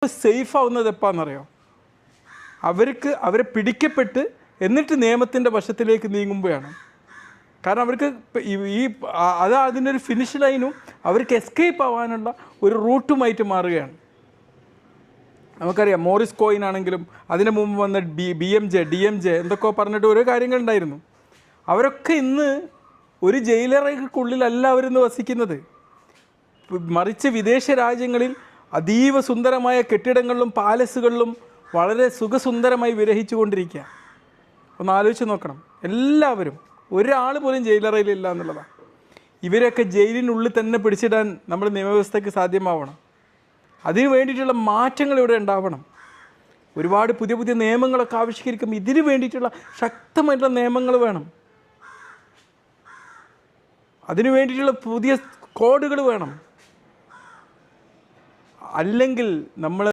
Safe ആവുന്നത് എപ്പാന്നറിയോ? അവരെ പിടിക്കപ്പെട്ട് എന്നിട്ട് നിയമത്തിൻ്റെ വശത്തിലേക്ക് നീങ്ങുമ്പോഴാണ്. കാരണം അവർക്ക് അതിനൊരു ഫിനിഷ് ലൈനും അവർക്ക് എസ്കേപ്പ് ആവാനുള്ള ഒരു റൂട്ടുമായിട്ട് മാറുകയാണ്. നമുക്കറിയാം മോറിസ് കോയിൻ ആണെങ്കിലും അതിന് മുമ്പ് വന്ന DMJ എന്തൊക്കെയോ പറഞ്ഞിട്ട് ഓരോ കാര്യങ്ങളുണ്ടായിരുന്നു. അവരൊക്കെ ഇന്ന് ഒരു ജയിലറയ്ക്കുള്ളിലല്ല അവരിന്ന് വസിക്കുന്നത്. മറിച്ച് വിദേശ രാജ്യങ്ങളിൽ അതീവ സുന്ദരമായ കെട്ടിടങ്ങളിലും പാലസുകളിലും വളരെ സുഖസുന്ദരമായി വിരഹിച്ചു കൊണ്ടിരിക്കുക. ഒന്ന് ആലോചിച്ച് നോക്കണം. എല്ലാവരും, ഒരാൾ പോലും ജയിലറയിലില്ല എന്നുള്ളതാണ്. ഇവരൊക്കെ ജയിലിനുള്ളിൽ തന്നെ പിടിച്ചിടാൻ നമ്മുടെ നിയമവ്യവസ്ഥയ്ക്ക് സാധ്യമാവണം. അതിന് വേണ്ടിയിട്ടുള്ള മാറ്റങ്ങൾ ഇവിടെ ഉണ്ടാവണം. ഒരുപാട് പുതിയ പുതിയ നിയമങ്ങളൊക്കെ ആവിഷ്കരിക്കും. ഇതിന് വേണ്ടിയിട്ടുള്ള ശക്തമായിട്ടുള്ള നിയമങ്ങൾ വേണം. അതിനു വേണ്ടിയിട്ടുള്ള പുതിയ കോഡുകൾ വേണം. അല്ലെങ്കിൽ നമ്മൾ